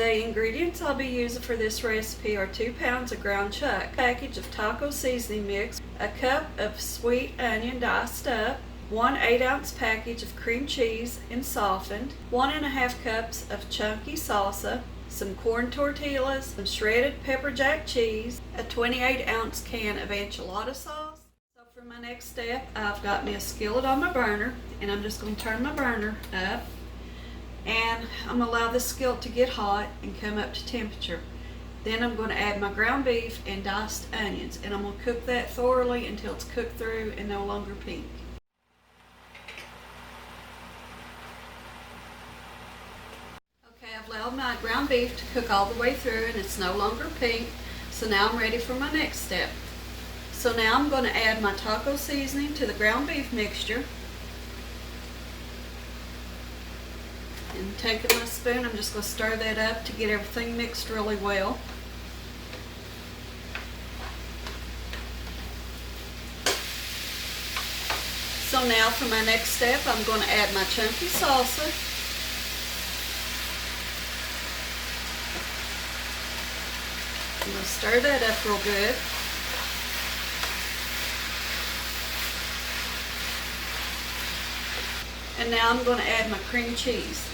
The ingredients I'll be using for this recipe are 2 pounds of ground chuck, a package of taco seasoning mix, a cup of sweet onion diced up, 1 8-ounce package of cream cheese and softened, 1½ cups of chunky salsa, some corn tortillas, some shredded pepper jack cheese, a 28-ounce can of enchilada sauce. So for my next step, I've got me a skillet on my burner, and I'm just going to turn my burner up. And I'm going to allow the skillet to get hot and come up to temperature. Then I'm going to add my ground beef and diced onions, and I'm going to cook that thoroughly until it's cooked through and no longer pink. Okay, I've allowed my ground beef to cook all the way through and it's no longer pink, so now I'm ready for my next step. So now I'm going to add my taco seasoning to the ground beef mixture. And taking my spoon, I'm just going to stir that up to get everything mixed really well. So now for my next step, I'm going to add my chunky salsa. I'm going to stir that up real good. And now I'm going to add my cream cheese.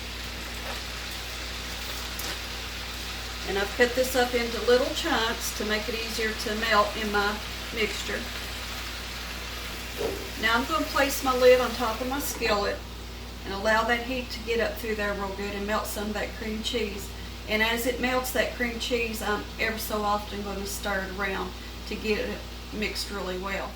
And I've cut this up into little chunks to make it easier to melt in my mixture. Now I'm going to place my lid on top of my skillet and allow that heat to get up through there real good and melt some of that cream cheese. And as it melts that cream cheese, I'm ever so often going to stir it around to get it mixed really well.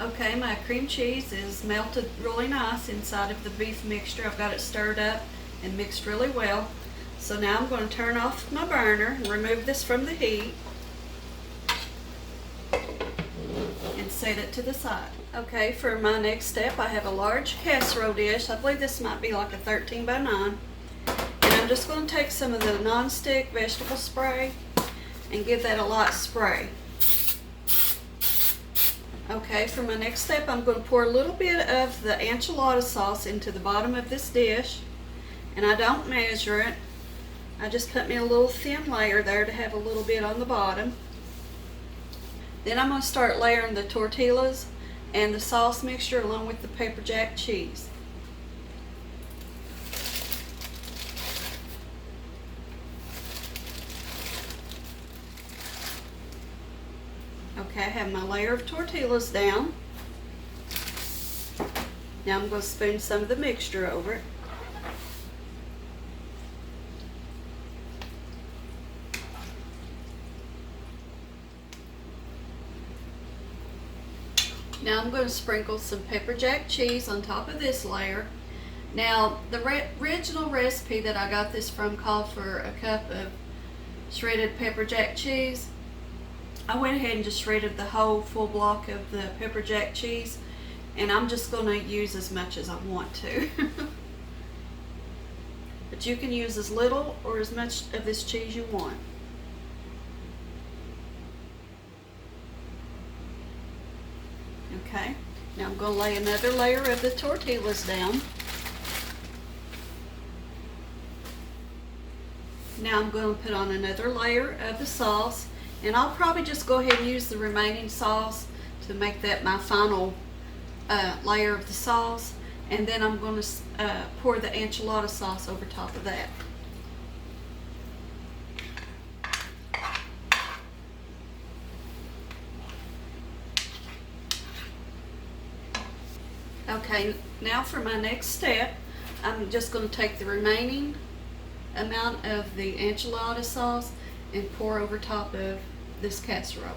Okay, my cream cheese is melted really nice inside of the beef mixture. I've got it stirred up and mixed really well. So now I'm going to turn off my burner and remove this from the heat and set it to the side. Okay, for my next step, I have a large casserole dish. I believe this might be like a 13 by 9. And I'm just going to take some of the non-stick vegetable spray and give that a light spray. Okay, for my next step, I'm going to pour a little bit of the enchilada sauce into the bottom of this dish. And I don't measure it. I just put me a little thin layer there to have a little bit on the bottom. Then I'm going to start layering the tortillas and the sauce mixture along with the pepper jack cheese. Okay, I have my layer of tortillas down. Now I'm going to spoon some of the mixture over it. Now I'm going to sprinkle some pepper jack cheese on top of this layer. Now the original recipe that I got this from called for a cup of shredded pepper jack cheese. I went ahead and just shredded the whole full block of the pepper jack cheese, and I'm just going to use as much as I want to. But you can use as little or as much of this cheese you want. Okay, now I'm going to lay another layer of the tortillas down. Now I'm going to put on another layer of the sauce, and I'll probably just go ahead and use the remaining sauce to make that my final layer of the sauce, and then I'm going to pour the enchilada sauce over top of that. Okay, now for my next step, I'm just going to take the remaining amount of the enchilada sauce and pour over top of this casserole.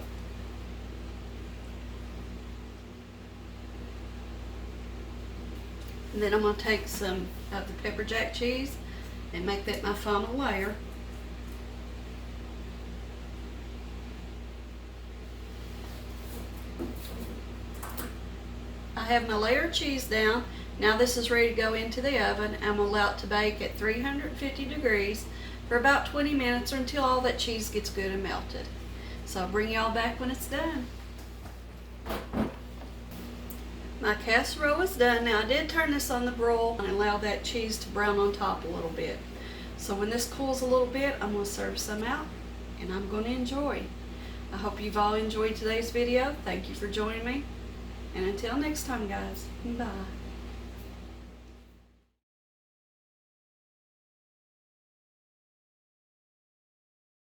And then I'm going to take some of the pepper jack cheese and make that my final layer. I have my layer of cheese down. Now this is ready to go into the oven. I'm going to allow it to bake at 350 degrees for about 20 minutes or until all that cheese gets good and melted. So I'll bring y'all back when it's done. My casserole is done. Now I did turn this on the broil and allow that cheese to brown on top a little bit. So when this cools a little bit, I'm going to serve some out and I'm going to enjoy. I hope you've all enjoyed today's video. Thank you for joining me. And until next time, guys, bye.